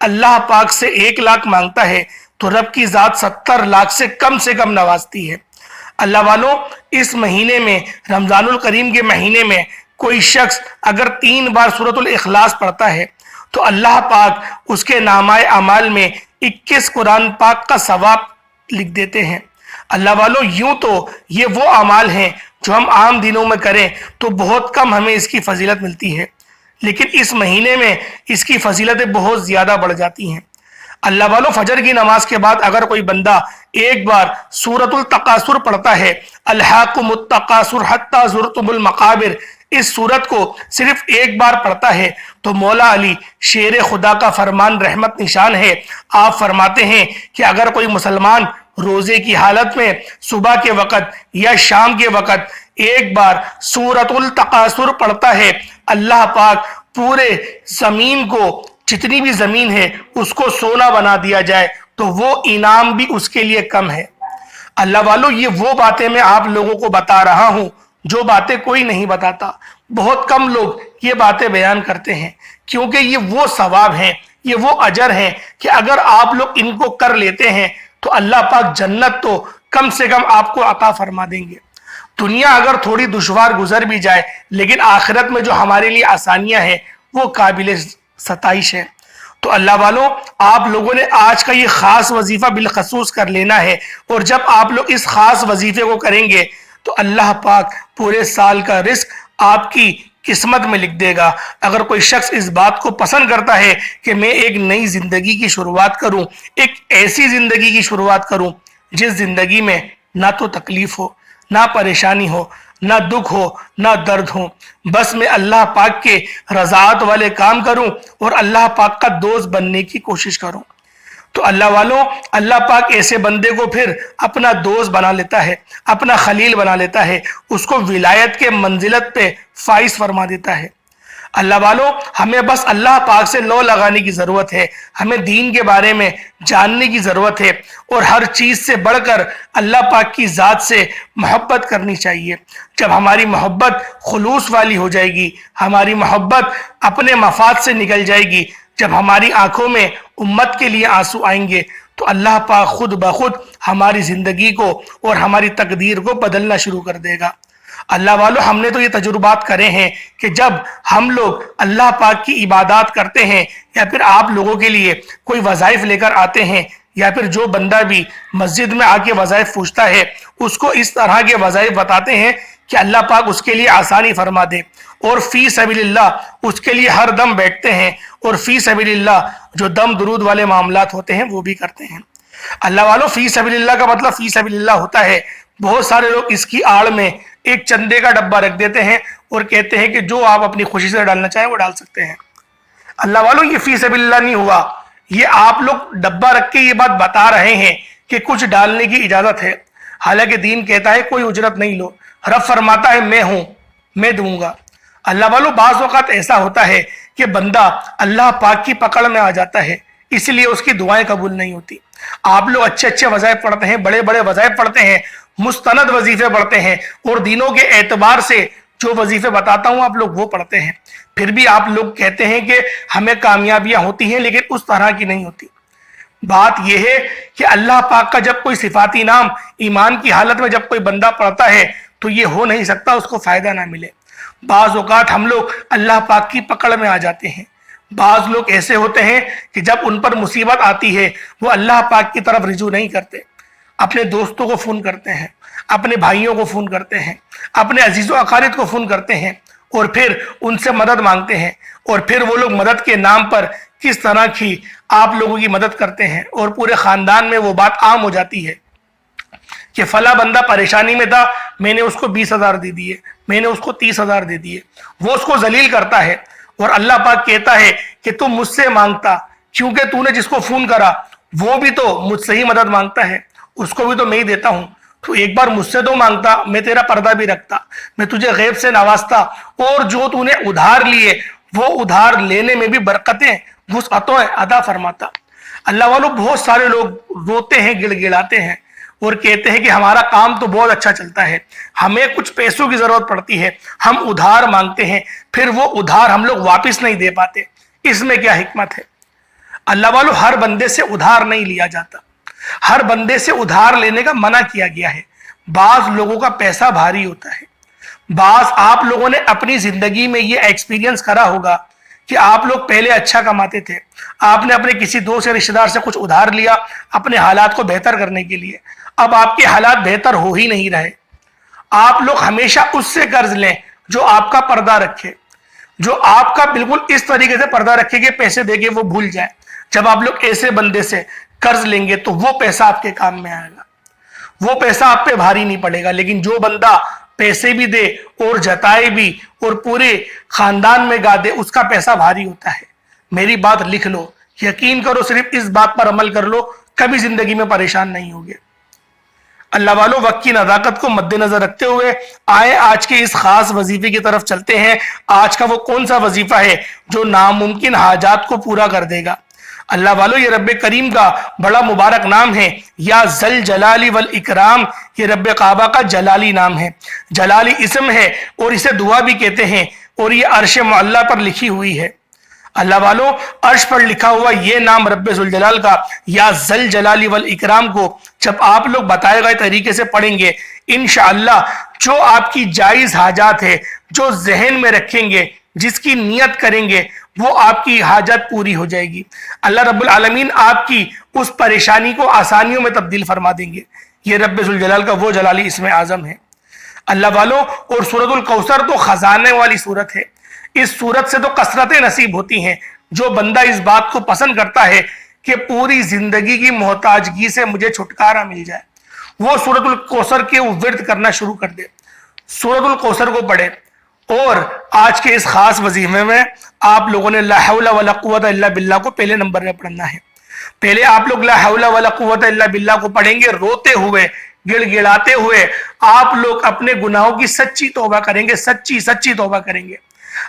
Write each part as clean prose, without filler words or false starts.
اللہ پاک سے 1 لاکھ مانگتا ہے تو رب کی ذات 70 لاکھ سے کم نوازتی ہے۔ اللہ والوں، اس مہینے میں، رمضان الکریم کے مہینے میں، کوئی شخص اگر 3 بار سورۃ الاخلاص پڑھتا ہے تو اللہ پاک اس کے نامہ اعمال میں 21 قرآن پاک کا ثواب لکھ دیتے ہیں۔ اللہ والوں، یوں تو یہ وہ اعمال ہیں جو ہم عام دنوں میں کریں تو بہت کم ہمیں اس کی فضیلت ملتی ہے، لیکن اس مہینے میں اس کی فضیلتیں بہت زیادہ بڑھ جاتی ہیں۔ اللہ والوں، فجر کی نماز کے بعد اگر کوئی بندہ 1 بار سورۃ التکاثر پڑھتا ہے، الہاکم التکاثر حتی زرتم المقابر، اس سورت کو صرف 1 بار پڑھتا ہے تو مولا علی شیر خدا کا فرمان رحمت نشان ہے، آپ فرماتے ہیں کہ اگر کوئی مسلمان روزے کی حالت میں صبح کے وقت یا شام کے وقت 1 بار سورۃ التکاثر پڑھتا ہے، اللہ پاک پورے زمین کو، جتنی بھی زمین ہے، اس کو سونا بنا دیا جائے تو وہ انعام بھی اس کے لیے کم ہے۔ اللہ والوں، یہ وہ باتیں میں آپ لوگوں کو بتا رہا ہوں جو باتیں کوئی نہیں بتاتا، بہت کم لوگ یہ باتیں بیان کرتے ہیں، کیونکہ یہ وہ ثواب ہیں، یہ وہ اجر ہیں کہ اگر آپ لوگ ان کو کر لیتے ہیں تو اللہ پاک جنت تو کم سے کم آپ کو عطا فرما دیں گے۔ دنیا اگر تھوڑی دشوار گزر بھی جائے، لیکن آخرت میں جو ہمارے لیے آسانیاں ہیں وہ قابل ستائش ہے۔ تو اللہ والوں، آپ لوگوں نے آج کا یہ خاص وظیفہ بالخصوص کر لینا ہے، اور جب آپ لوگ اس خاص وظیفے کو کریں گے تو اللہ پاک پورے سال کا رزق آپ کی قسمت میں لکھ دے گا۔ اگر کوئی شخص اس بات کو پسند کرتا ہے کہ میں ایک نئی زندگی کی شروعات کروں، ایک ایسی زندگی کی شروعات کروں جس زندگی میں نہ تو تکلیف ہو، نہ پریشانی ہو، نہ دکھ ہو، نہ درد ہو، بس میں اللہ پاک کے رضاعت والے کام کروں اور اللہ پاک کا دوست بننے کی کوشش کروں، تو اللہ والوں، اللہ پاک ایسے بندے کو پھر اپنا دوست بنا لیتا ہے، اپنا خلیل بنا لیتا ہے، اس کو ولایت کے منزلت پہ فائز فرما دیتا ہے۔ اللہ والوں، ہمیں بس اللہ پاک سے لو لگانے کی ضرورت ہے، ہمیں دین کے بارے میں جاننے کی ضرورت ہے، اور ہر چیز سے بڑھ کر اللہ پاک کی ذات سے محبت کرنی چاہیے۔ جب ہماری محبت خلوص والی ہو جائے گی، ہماری محبت اپنے مفاد سے نکل جائے گی، جب ہماری آنکھوں میں امت کے لیے آنسو آئیں گے تو اللہ پاک خود بخود ہماری زندگی کو اور ہماری تقدیر کو بدلنا شروع کر دے گا۔ اللہ والوں، ہم نے تو یہ تجربات کرے ہیں کہ جب ہم لوگ اللہ پاک کی عبادات کرتے ہیں، یا پھر آپ لوگوں کے لیے کوئی وظائف لے کر آتے ہیں، یا پھر جو بندہ بھی مسجد میں آ کے وظائف پوچھتا ہے اس کو اس طرح کے وظائف بتاتے ہیں کہ اللہ پاک اس کے لیے آسانی فرما دے، اور فی سبیل اللہ اس کے لیے ہر دم بیٹھتے ہیں، اور فی سبیل اللہ جو دم درود والے معاملات ہوتے ہیں وہ بھی کرتے ہیں۔ اللہ والوں، فی سبیل اللہ کا مطلب فی سبیل اللہ ہوتا ہے، بہت سارے لوگ اس کی آڑ میں ایک چندے کا ڈبہ رکھ دیتے ہیں اور کہتے ہیں کہ جو آپ اپنی خوشی سے ڈالنا چاہیں وہ ڈال سکتے ہیں۔ اللہ والوں، یہ فی سبیل اللہ نہیں ہوا، یہ آپ لوگ ڈبہ رکھ کے یہ بات بتا رہے ہیں کہ کچھ ڈالنے کی اجازت ہے، حالانکہ دین کہتا ہے کوئی اجرت نہیں لو، رب فرماتا ہے میں ہوں، میں دوں گا۔ اللہ والوں، بعض اوقات ایسا ہوتا ہے کہ بندہ اللہ پاک کی پکڑ میں آ جاتا ہے، اس لیے اس کی دعائیں قبول نہیں ہوتی۔ آپ لوگ اچھے اچھے وظائف پڑھتے ہیں، بڑے بڑے وظائف پڑھتے ہیں، مستند وظیفے پڑھتے ہیں، اور دینوں کے اعتبار سے جو وظیفے بتاتا ہوں آپ لوگ وہ پڑھتے ہیں، پھر بھی آپ لوگ کہتے ہیں کہ ہمیں کامیابیاں ہوتی ہیں لیکن اس طرح کی نہیں ہوتی۔ بات یہ ہے کہ اللہ پاک کا جب کوئی صفاتی نام ایمان کی حالت میں جب کوئی بندہ پڑھتا ہے تو یہ ہو نہیں سکتا اس کو فائدہ نہ ملے۔ بعض اوقات ہم لوگ اللہ پاک کی پکڑ میں آ جاتے ہیں، بعض لوگ ایسے ہوتے ہیں کہ جب ان پر مصیبت آتی ہے وہ اللہ پاک کی طرف رجوع نہیں کرتے، اپنے دوستوں کو فون کرتے ہیں، اپنے بھائیوں کو فون کرتے ہیں، اپنے عزیز و اقارب کو فون کرتے ہیں، اور پھر ان سے مدد مانگتے ہیں، اور پھر وہ لوگ مدد کے نام پر کس طرح کی آپ لوگوں کی مدد کرتے ہیں، اور پورے خاندان میں وہ بات عام ہو جاتی ہے کہ فلاں بندہ پریشانی میں تھا، میں نے اس کو 20,000 دے دیے، میں نے اس کو 30,000 دے دیے، وہ اس کو ذلیل کرتا ہے، اور اللہ پاک کہتا ہے کہ تم مجھ سے مانگتا، کیونکہ تو نے جس کو فون کرا وہ بھی تو مجھ سے ہی مدد مانگتا ہے، اس کو بھی تو میں ہی دیتا ہوں، تو ایک بار مجھ سے تو مانگتا، میں تیرا پردہ بھی رکھتا، میں تجھے غیب سے نوازتا، اور جو تو نے ادھار لیے وہ ادھار لینے میں بھی برکتیں، وسعتیں عطا فرماتا۔ اللہ والوں، بہت سارے لوگ روتے ہیں، گڑ گڑاتے ہیں، اور کہتے ہیں کہ ہمارا کام تو بہت اچھا چلتا ہے، ہمیں کچھ پیسوں کی ضرورت پڑتی ہے، ہم ادھار مانگتے ہیں، پھر وہ ادھار ہم لوگ واپس نہیں دے پاتے، اس میں کیا حکمت ہے؟ اللہ والو ہر بندے سے ادھار نہیں لیا جاتا، ہر بندے سے ادھار لینے کا منع کیا گیا ہے۔ بعض لوگوں کا پیسہ بھاری ہوتا ہے، بعض آپ لوگوں نے اپنی زندگی میں یہ ایکسپیرینس کرا ہوگا کہ آپ لوگ پہلے اچھا کماتے تھے، آپ نے اپنے کسی دوست یا رشتہ دار سے کچھ ادھار لیا اپنے حالات کو بہتر کرنے کے لیے، اب آپ کے حالات بہتر ہو ہی نہیں رہے۔ آپ لوگ ہمیشہ اس سے قرض لیں جو آپ کا پردہ رکھے، جو آپ کا بالکل اس طریقے سے پردہ رکھے کہ پیسے دے کے وہ بھول جائے۔ جب آپ لوگ ایسے بندے سے قرض لیں گے تو وہ پیسہ آپ کے کام میں آئے گا، وہ پیسہ آپ پہ بھاری نہیں پڑے گا۔ لیکن جو بندہ پیسے بھی دے اور جتائے بھی اور پورے خاندان میں گا دے، اس کا پیسہ بھاری ہوتا ہے۔ میری بات لکھ لو، یقین کرو، صرف اس بات پر عمل کر لو، کبھی زندگی میں پریشان نہیں ہوگے۔ اللہ والوں، وقت کی نزاکت کو مد نظر رکھتے ہوئے آئے آج کے اس خاص وظیفے کی طرف چلتے ہیں۔ آج کا وہ کون سا وظیفہ ہے جو ناممکن حاجات کو پورا کر دے گا؟ اللہ والوں، یہ رب کریم کا بڑا مبارک نام ہے، یا ذل جلال والاکرام۔ یہ رب کعبہ کا جلالی نام ہے، جلالی اسم ہے، اور اسے دعا بھی کہتے ہیں، اور یہ عرش معلیٰ پر لکھی ہوئی ہے۔ اللہ والوں، عرش پر لکھا ہوا یہ نام رب ذوالجلال کا یا ذل جلال والاکرام کو جب آپ لوگ بتائے گئے طریقے سے پڑھیں گے، انشاءاللہ جو آپ کی جائز حاجات ہے، جو ذہن میں رکھیں گے، جس کی نیت کریں گے، وہ آپ کی حاجت پوری ہو جائے گی۔ اللہ رب العالمین آپ کی اس پریشانی کو آسانیوں میں تبدیل فرما دیں گے۔ یہ رب ذوالجلال کا وہ جلالی اسم اعظم ہے۔ اللہ والوں، اور سورۃ الکوثر تو خزانے والی سورت ہے، اس سورت سے تو کثرتیں نصیب ہوتی ہیں۔ جو بندہ اس بات کو پسند کرتا ہے کہ پوری زندگی کی محتاجگی سے مجھے چھٹکارا مل جائے، وہ سورۃ الکوثر کے ورد کرنا شروع کر دے، سورۃ الکوثر کو پڑھے۔ اور آج کے اس خاص وظیفے میں آپ لوگوں نے لا حول ولا قوت الا باللہ کو پہلے نمبر میں پڑھنا ہے۔ پہلے آپ لوگ لا حول ولا قوت الا باللہ کو پڑھیں گے، روتے ہوئے، گڑ گڑاتے ہوئے آپ لوگ اپنے گناہوں کی سچی توبہ کریں گے، سچی توبہ کریں گے۔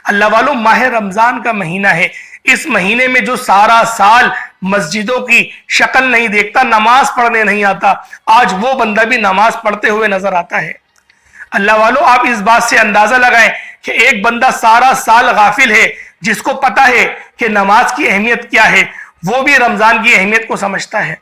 اللہ والوں، ماہ رمضان کا مہینہ ہے، اس مہینے میں جو سارا سال مسجدوں کی شکل نہیں دیکھتا، نماز پڑھنے نہیں آتا، آج وہ بندہ بھی نماز پڑھتے ہوئے نظر آتا ہے۔ اللہ والوں، آپ اس بات سے اندازہ لگائیں کہ ایک بندہ سارا سال غافل ہے، جس کو پتا ہے کہ نماز کی اہمیت کیا ہے، وہ بھی رمضان کی اہمیت کو سمجھتا ہے،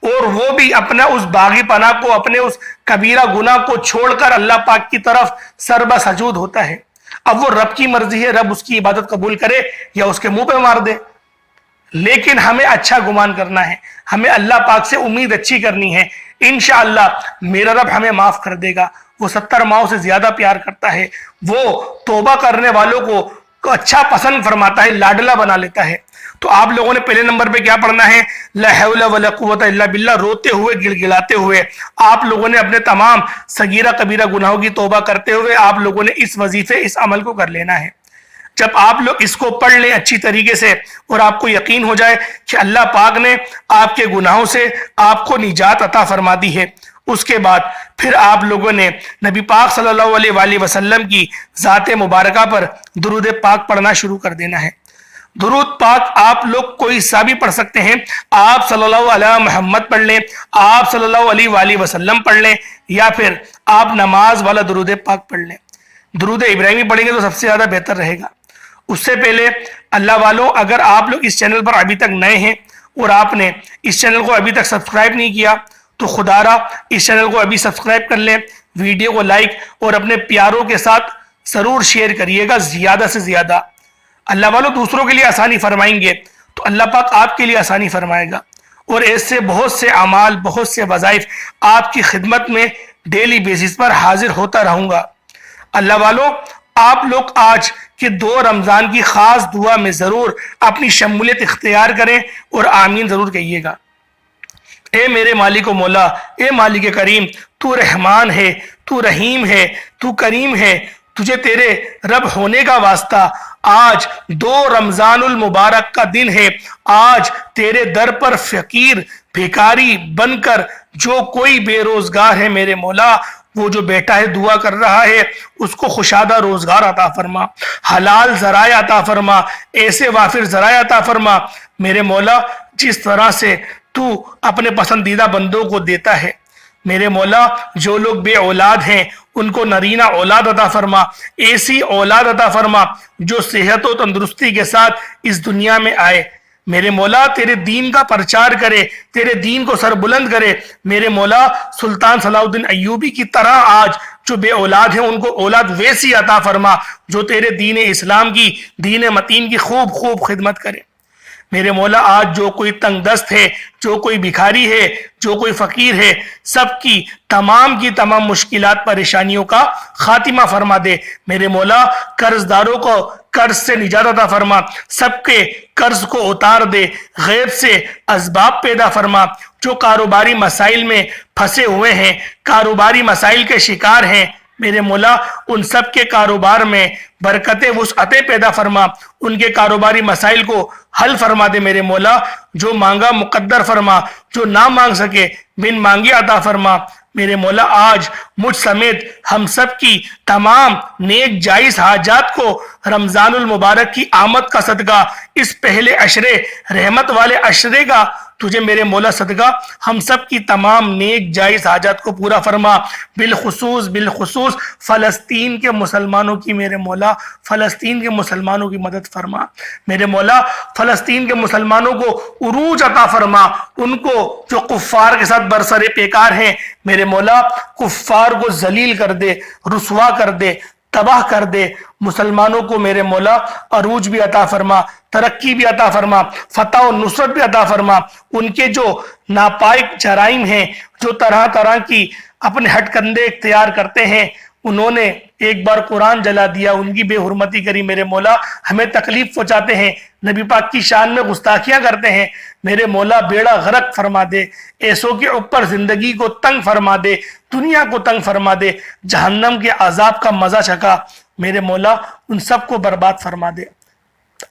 اور وہ بھی اپنا اس باغی پناہ کو، اپنے اس کبیرہ گناہ کو چھوڑ کر اللہ پاک کی طرف سر بسجود ہوتا ہے۔ اب وہ رب کی مرضی ہے، رب اس کی عبادت قبول کرے یا اس کے منہ پہ مار دے، لیکن ہمیں اچھا گمان کرنا ہے، ہمیں اللہ پاک سے امید اچھی کرنی ہے۔ انشاءاللہ میرا رب ہمیں معاف کر دے گا، وہ 70 ماؤں سے زیادہ پیار کرتا ہے، وہ توبہ کرنے والوں کو اچھا پسند فرماتا ہے، لاڈلا بنا لیتا ہے۔ تو آپ لوگوں نے پہلے نمبر پہ کیا پڑھنا ہے؟ لا حول ولا قوت الا باللہ، روتے ہوئے، گڑ گڑاتے ہوئے آپ لوگوں نے اپنے تمام صغیرہ کبیرہ گناہوں کی توبہ کرتے ہوئے آپ لوگوں نے اس وظیفے، اس عمل کو کر لینا ہے۔ جب آپ لوگ اس کو پڑھ لیں اچھی طریقے سے اور آپ کو یقین ہو جائے کہ اللہ پاک نے آپ کے گناہوں سے آپ کو نجات عطا فرما دی ہے، اس کے بعد پھر آپ لوگوں نے نبی پاک صلی اللہ علیہ وآلہ وسلم کی ذات مبارکہ پر درود پاک پڑھنا شروع کر دینا ہے۔ درود پاک آپ لوگ کوئی سا بھی پڑھ سکتے ہیں، آپ صلی اللہ علیہ محمد پڑھ لیں، آپ صلی اللہ علیہ وآلہ وسلم پڑھ لیں، یا پھر آپ نماز والا درود پاک پڑھ لیں۔ درود ابراہیمی پڑھیں گے تو سب سے زیادہ بہتر رہے گا۔ اس سے پہلے اللہ والوں، اگر آپ لوگ اس چینل پر ابھی تک نئے ہیں اور آپ نے اس چینل کو ابھی تک سبسکرائب نہیں کیا تو خدا را اس چینل کو ابھی سبسکرائب کر لیں، ویڈیو کو لائک اور اپنے پیاروں کے ساتھ ضرور شیئر کریے گا، زیادہ سے زیادہ۔ اللہ والوں، دوسروں کے لیے آسانی فرمائیں گے تو اللہ پاک آپ کے لیے آسانی فرمائے گا، اور ایسے بہت سے اعمال، بہت سے وظائف آپ کی خدمت میں ڈیلی بیسس پر حاضر ہوتا رہوں گا۔ اللہ والوں، آپ لوگ آج کے 2 رمضان کی خاص دعا میں ضرور اپنی شمولیت اختیار کریں اور آمین ضرور کہیے گا۔ اے میرے مالک و مولا، اے مالک کریم، تو رحمان ہے، تو رحیم ہے، تو کریم ہے، تجھے تیرے رب ہونے کا واسطہ آج 2 رمضان المبارک کا دن ہے، آج تیرے در پر فقیر بھیکاری بن کر جو کوئی بے روزگار ہے میرے مولا، وہ جو بیٹا ہے دعا کر رہا ہے، اس کو خوشادہ روزگار عطا فرما، حلال ذرائع عطا فرما، ایسے وافر ذرائع عطا فرما میرے مولا جس طرح سے تو اپنے پسندیدہ بندوں کو دیتا ہے۔ میرے مولا، جو لوگ بے اولاد ہیں ان کو نرینہ اولاد عطا فرما، ایسی اولاد عطا فرما جو صحت و تندرستی کے ساتھ اس دنیا میں آئے۔ میرے مولا تیرے دین کا پرچار کرے، تیرے دین کو سر بلند کرے۔ میرے مولا سلطان صلاح الدین ایوبی کی طرح آج جو بے اولاد ہیں ان کو اولاد ویسی عطا فرما جو تیرے دین اسلام کی، دین متین کی خوب خوب خدمت کرے۔ میرے مولا آج جو کوئی تنگ دست ہے، جو کوئی بھکاری ہے، جو کوئی فقیر ہے، سب کی تمام مشکلات پریشانیوں کا خاتمہ فرما دے۔ میرے مولا قرض داروں کو قرض سے نجات عطا فرما، سب کے قرض کو اتار دے، غیب سے اسباب پیدا فرما۔ جو کاروباری مسائل میں پھنسے ہوئے ہیں، کاروباری مسائل کے شکار ہیں، میرے مولا ان سب کے کاروبار میں برکت وسعتیں پیدا فرما، ان کے کاروباری مسائل کو حل فرما دے۔ میرے مولا جو مانگا مقدر فرما، جو نہ مانگ سکے بن مانگے عطا فرما۔ میرے مولا آج مجھ سمیت ہم سب کی تمام نیک جائز حاجات کو رمضان المبارک کی آمد کا صدقہ، اس پہلے عشرے رحمت والے عشرے کا تجھے میرے مولا صدقہ ہم سب کی تمام نیک جائز حاجات کو پورا فرما۔ بالخصوص فلسطین کے مسلمانوں کی میرے مولا، فلسطین کے مسلمانوں کی مدد فرما۔ میرے مولا فلسطین کے مسلمانوں کو عروج عطا فرما، ان کو جو کفار کے ساتھ برسر پیکار ہیں، میرے مولا کفار کو ذلیل کر دے، رسوا کر دے، تباہ کر دے۔ مسلمانوں کو میرے مولا عروج بھی عطا فرما، ترقی بھی عطا فرما، فتح و نصرت بھی عطا فرما۔ ان کے جو ناپائق جرائم ہیں، جو طرح طرح کی اپنے ہٹ کندے اختیار کرتے ہیں، انہوں نے ایک بار قرآن جلا دیا، ان کی بے حرمتی کری، میرے مولا ہمیں تکلیف پہنچاتے ہیں، نبی پاک کی شان میں گستاخیاں کرتے ہیں، میرے مولا بیڑا غرق فرما دے، ایسوں کے اوپر زندگی کو تنگ فرما دے، دنیا کو تنگ فرما دے، جہنم کے عذاب کا مزہ چکا، میرے مولا ان سب کو برباد فرما دے۔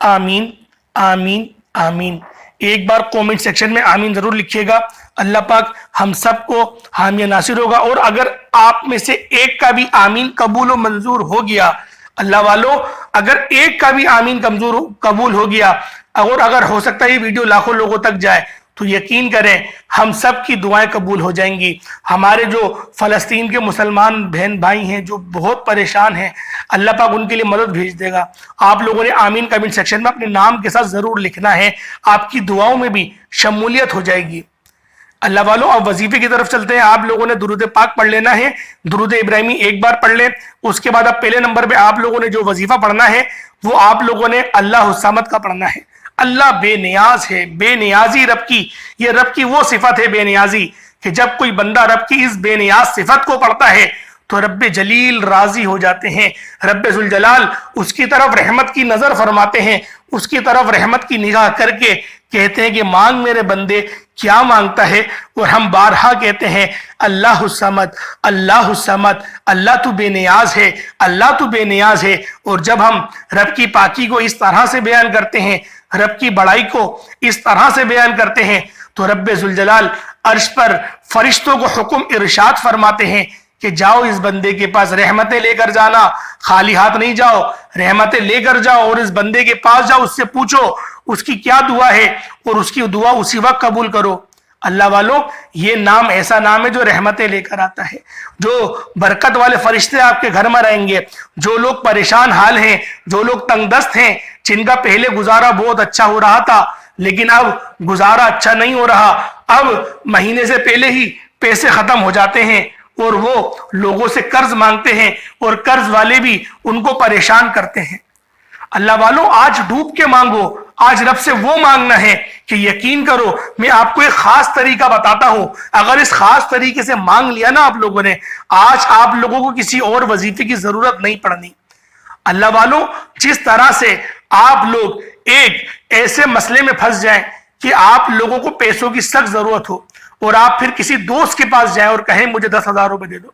آمین آمین آمین۔ ایک بار کومنٹ سیکشن میں آمین ضرور لکھیے گا، اللہ پاک ہم سب کو حامی ناصر ہوگا۔ اور اگر آپ میں سے ایک کا بھی آمین قبول و منظور ہو گیا، اللہ والو اگر ایک کا بھی آمین قبول ہو گیا، اور اگر ہو سکتا ہے یہ ویڈیو لاکھوں لوگوں تک جائے، تو یقین کریں ہم سب کی دعائیں قبول ہو جائیں گی۔ ہمارے جو فلسطین کے مسلمان بہن بھائی ہیں جو بہت پریشان ہیں، اللہ پاک ان کے لیے مدد بھیج دے گا۔ آپ لوگوں نے آمین کمنٹ سیکشن میں اپنے نام کے ساتھ ضرور لکھنا ہے، آپ کی دعاؤں میں بھی شمولیت ہو جائے گی۔ اللہ والوں اب وظیفے کی طرف چلتے ہیں۔ آپ لوگوں نے درود پاک پڑھ لینا ہے، درود ابراہیمی ایک بار پڑھ لیں۔ اس کے بعد اب پہلے نمبر پہ آپ لوگوں نے جو وظیفہ پڑھنا ہے وہ آپ لوگوں نے اللہ الصمد کا پڑھنا ہے۔ اللہ بے نیاز ہے، بے نیازی رب کی، یہ رب کی وہ صفت ہے بے نیازی، کہ جب کوئی بندہ رب کی اس بے نیاز صفت کو پڑھتا ہے تو رب جلیل راضی ہو جاتے ہیں، رب ذوالجلال اس کی طرف رحمت کی نظر فرماتے ہیں، اس کی طرف رحمت کی نگاہ کر کے کہتے ہیں کہ مانگ میرے بندے کیا مانگتا ہے، اور ہم بارہا کہتے ہیں اللہ الصمد، اللہ الصمد، اللہ تو بے نیاز ہے، اللہ تو بے نیاز ہے۔ اور جب ہم رب کی پاکی کو اس طرح سے بیان کرتے ہیں، رب کی بڑائی کو اس طرح سے بیان کرتے ہیں، تو رب ذوالجلال عرش پر فرشتوں کو حکم ارشاد فرماتے ہیں کہ جاؤ اس بندے کے پاس رحمتیں لے کر جانا، خالی ہاتھ نہیں جاؤ، رحمتیں لے کر جاؤ، اور اس بندے کے پاس جاؤ، اس سے پوچھو اس کی کیا دعا ہے، اور اس کی دعا اسی وقت قبول کرو۔ اللہ والوں یہ نام ایسا نام ہے جو رحمتیں لے کر آتا ہے، جو برکت والے فرشتے آپ کے گھر میں رہیں گے۔ جو لوگ پریشان حال ہیں، جو لوگ تنگ دست ہیں، جن کا پہلے گزارا بہت اچھا ہو رہا تھا لیکن اب گزارا اچھا نہیں ہو رہا، اب مہینے سے پہلے ہی پیسے ختم ہو جاتے ہیں، اور وہ لوگوں سے قرض مانگتے ہیں، اور قرض والے بھی ان کو پریشان کرتے ہیں۔ اللہ والوں آج ڈوب کے مانگو، آج رب سے وہ مانگنا ہے کہ یقین کرو میں آپ کو ایک خاص طریقہ بتاتا ہوں، اگر اس خاص طریقے سے مانگ لیا نا آپ لوگوں نے، آج آپ لوگوں کو کسی اور وظیفے کی ضرورت نہیں پڑنی۔ اللہ والوں جس طرح سے آپ لوگ ایک ایسے مسئلے میں پھنس جائیں کہ آپ لوگوں کو پیسوں کی سخت ضرورت ہو، اور آپ پھر کسی دوست کے پاس جائیں اور کہیں مجھے 10,000 روپے دے دو،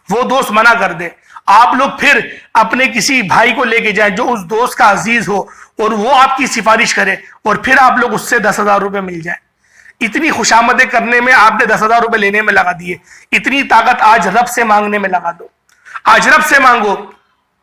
وہ دوست منع کر دے، آپ لوگ پھر اپنے کسی بھائی کو لے کے جائیں جو اس دوست کا عزیز ہو، اور وہ آپ کی سفارش کرے، اور پھر آپ لوگ اس سے 10,000 روپے مل جائیں۔ اتنی خوشامدیں کرنے میں آپ نے 10,000 روپے لینے میں لگا دیے، اتنی طاقت آج رب سے مانگنے میں لگا دو۔ آج رب سے مانگو،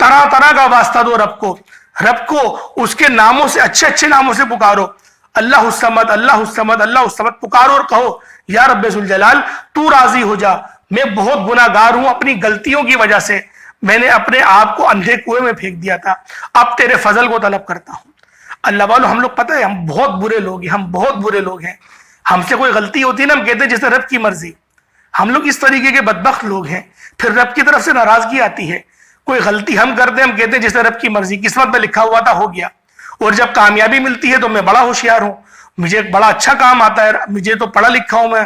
طرح طرح کا واسطہ دو رب کو، رب کو اس کے ناموں سے، اچھے اچھے ناموں سے پکارو، اللہ الصمد، اللہ الصمد، اللہ الصمد پکارو، اور کہو یا رب ذوالجلال تو راضی ہو جا، میں بہت گناہ گار ہوں، اپنی غلطیوں کی وجہ سے میں نے اپنے آپ کو اندھے کنویں میں پھینک دیا تھا، اب تیرے فضل کو طلب کرتا ہوں، اللہ والوں ہم لوگ پتہ ہے ہم بہت برے لوگ ہیں، ہم بہت برے لوگ ہیں. ہم سے کوئی غلطی ہوتی ہے نا ہم کہتے ہیں جیسے رب کی مرضی. ہم لوگ اس طریقے کے بدبخت لوگ ہیں. پھر رب کی طرف سے ناراضگی آتی ہے. کوئی غلطی ہم کرتے ہیں ہم کہتے ہیں جیسے رب کی مرضی، قسمت میں لکھا ہوا تھا ہو گیا. اور جب کامیابی ملتی ہے تو میں بڑا ہوشیار ہوں، مجھے ایک بڑا اچھا کام آتا ہے، مجھے تو پڑھا لکھا ہوں میں.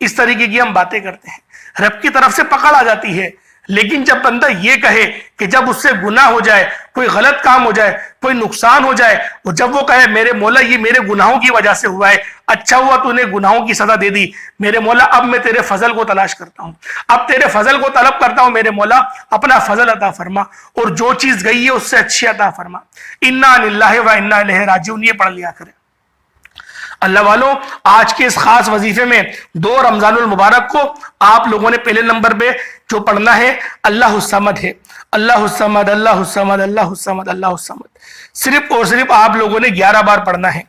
اس طریقے کی ہم باتیں کرتے ہیں. رب کی طرف سے پکڑ آ جاتی ہے. لیکن جب بندہ یہ کہے کہ جب اس سے گناہ ہو جائے، کوئی غلط کام ہو جائے، کوئی نقصان ہو جائے، اور جب وہ کہے میرے مولا یہ میرے گناہوں کی وجہ سے ہوا ہے، اچھا ہوا تو نے گناہوں کی سزا دے دی، میرے مولا اب میں تیرے فضل کو تلاش کرتا ہوں، اب تیرے فضل کو طلب کرتا ہوں، میرے مولا اپنا فضل عطا فرما، اور جو چیز گئی ہے اس سے اچھی عطا فرما. انا للہ و انا الیہ راجعون، یہ پڑھ لیا کریں. اللہ والوں آج کے اس خاص وظیفے میں 2 رمضان المبارک کو آپ لوگوں نے پہلے نمبر پہ جو پڑھنا ہے اللہ الصمد ہے. اللہ الصمد اللہ الصمد اللہ الصمد اللہ الصمد. صرف اور صرف آپ لوگوں نے 11 بار پڑھنا ہے.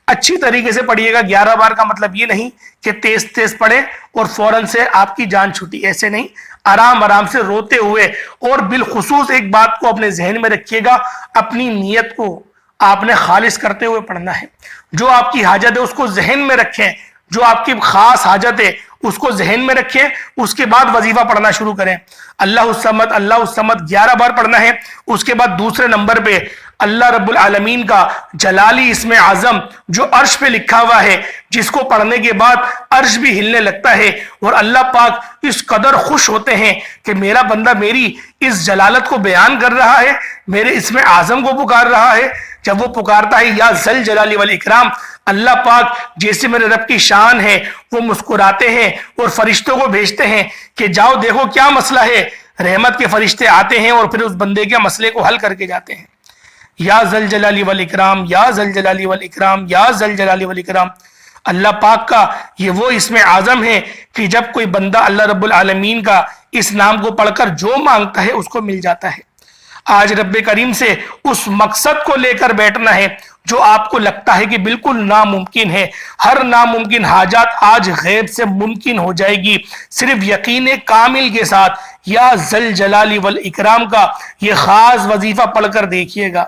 اچھی طریقے سے پڑھیے گا. 11 بار کا مطلب یہ نہیں کہ تیز تیز پڑھے اور فوراً سے آپ کی جان چھوٹی، ایسے نہیں. آرام آرام سے روتے ہوئے. اور بالخصوص ایک بات کو اپنے ذہن میں رکھیے گا، اپنی نیت کو آپ نے خالص کرتے ہوئے پڑھنا ہے. جو آپ کی حاجت ہے اس کو ذہن میں رکھیں، جو آپ کی خاص حاجت ہے اس کو ذہن میں رکھیں، اس کے بعد وظیفہ پڑھنا شروع کریں. اللہ الصمد اللہ الصمد 11 بار پڑھنا ہے. اس کے بعد دوسرے نمبر پہ اللہ رب العالمین کا جلالی اسم اعظم جو عرش پہ لکھا ہوا ہے، جس کو پڑھنے کے بعد عرش بھی ہلنے لگتا ہے، اور اللہ پاک اس قدر خوش ہوتے ہیں کہ میرا بندہ میری اس جلالت کو بیان کر رہا ہے، میرے اسم اعظم کو پکار رہا ہے. جب وہ پکارتا ہے یا ذل جلالی والاکرام، اللہ پاک جیسے میرے رب کی شان ہے وہ مسکراتے ہیں اور فرشتوں کو بھیجتے ہیں کہ جاؤ دیکھو کیا مسئلہ ہے. رحمت کے فرشتے آتے ہیں اور پھر اس بندے کے مسئلے کو حل کر کے جاتے ہیں. یا ذل جلالی والاکرام یا ذل جلالی والاکرام یا ذل جلالی والاکرام. اللہ پاک کا یہ وہ اسم اعظم ہے کہ جب کوئی بندہ اللہ رب العالمین کا اس نام کو پڑھ کر جو مانگتا ہے اس کو مل جاتا ہے. آج رب کریم سے اس مقصد کو لے کر بیٹھنا ہے جو آپ کو لگتا ہے کہ بالکل ناممکن ہے. ہر ناممکن حاجات آج غیب سے ممکن ہو جائے گی صرف یقین کامل کے ساتھ. یا ذل جلالی والاکرام کا یہ خاص وظیفہ پڑھ کر دیکھیے گا.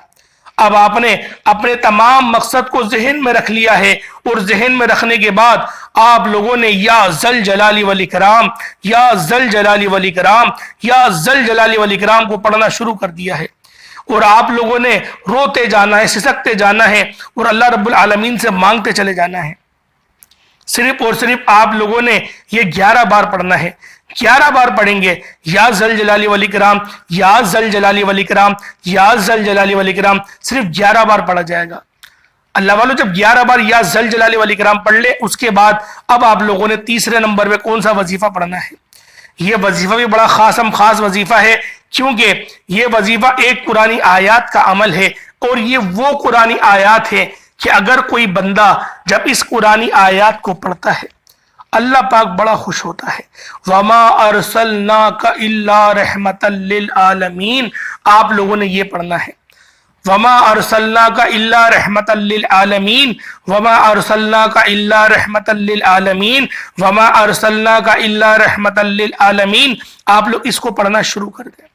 اب آپ نے اپنے تمام مقصد کو ذہن میں رکھ لیا ہے، اور ذہن میں رکھنے کے بعد آپ لوگوں نے یا ذل جلالی والاکرام یا ذل جلالی والاکرام یا ذل جلالی والاکرام کو پڑھنا شروع کر دیا ہے. اور آپ لوگوں نے روتے جانا ہے، سسکتے جانا ہے، اور اللہ رب العالمین سے مانگتے چلے جانا ہے. صرف اور صرف آپ لوگوں نے یہ 11 بار پڑھنا ہے. 11 بار پڑھیں گے یا ذل جلالی والاکرام یا ذل جلالی والاکرام یا ذل جلالی والاکرام. صرف 11 بار پڑھا جائے گا. اللہ والوں جب 11 بار یا ذل جلالی والاکرام پڑھ لے، اس کے بعد اب آپ لوگوں نے تیسرے نمبر پہ کون سا وظیفہ پڑھنا ہے. یہ وظیفہ بھی بڑا خاص وظیفہ ہے، کیونکہ یہ وظیفہ ایک قرآنی آیات کا عمل ہے. اور یہ وہ قرآنی آیات ہے کہ اگر کوئی بندہ جب اس قرآنی آیات کو پڑھتا ہے اللہ پاک بڑا خوش ہوتا ہے. وما ارسلناک الا رحمتا للعالمین. آپ لوگوں نے یہ پڑھنا ہے وما ارسلناک الا رحمتا للعالمین وما ارسلناک الا رحمتا للعالمین وما ارسلناک الا رحمتا للعالمین. آپ لوگ اس کو پڑھنا شروع کر دیں.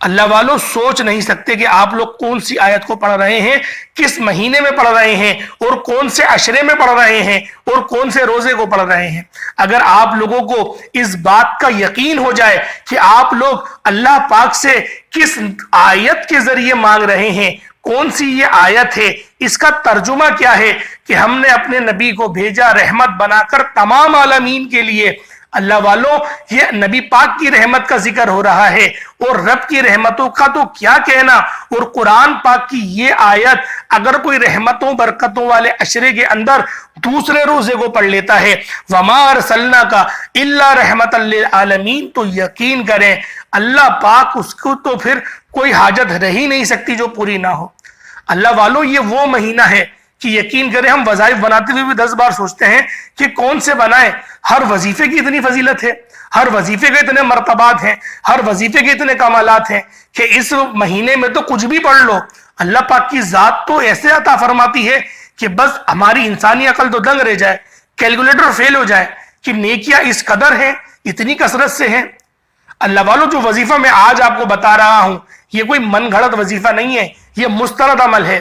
اللہ والوں سوچ نہیں سکتے کہ آپ لوگ کون سی آیت کو پڑھ رہے ہیں، کس مہینے میں پڑھ رہے ہیں، اور کون سے عشرے میں پڑھ رہے ہیں، اور کون سے روزے کو پڑھ رہے ہیں. اگر آپ لوگوں کو اس بات کا یقین ہو جائے کہ آپ لوگ اللہ پاک سے کس آیت کے ذریعے مانگ رہے ہیں، کون سی یہ آیت ہے، اس کا ترجمہ کیا ہے کہ ہم نے اپنے نبی کو بھیجا رحمت بنا کر تمام عالمین کے لیے. اللہ والوں یہ نبی پاک کی رحمت کا ذکر ہو رہا ہے، اور رب کی رحمتوں کا تو کیا کہنا. اور قرآن پاک کی یہ آیت اگر کوئی رحمتوں برکتوں والے عشرے کے اندر دوسرے روزے کو پڑھ لیتا ہے وما ارسلناک الا رحمتا للعالمین، تو یقین کریں اللہ پاک اس کو تو پھر کوئی حاجت رہ ہی نہیں سکتی جو پوری نہ ہو. اللہ والوں یہ وہ مہینہ ہے کہ یقین کریں ہم وظائف بناتے ہوئے بھی 10 بار سوچتے ہیں کہ کون سے بنائیں. ہر وظیفے کی اتنی فضیلت ہے، ہر وظیفے کے اتنے مرتبات ہیں، ہر وظیفے کے اتنے کمالات ہیں کہ اس مہینے میں تو کچھ بھی پڑھ لو. اللہ پاک کی ذات تو ایسے عطا فرماتی ہے کہ بس ہماری انسانی عقل تو دنگ رہ جائے، کیلکولیٹر فیل ہو جائے کہ نیکیاں اس قدر ہیں، اتنی کثرت سے ہیں. اللہ والوں جو وظیفہ میں آج آپ کو بتا رہا ہوں یہ کوئی من گھڑت وظیفہ نہیں ہے، یہ مستند عمل ہے.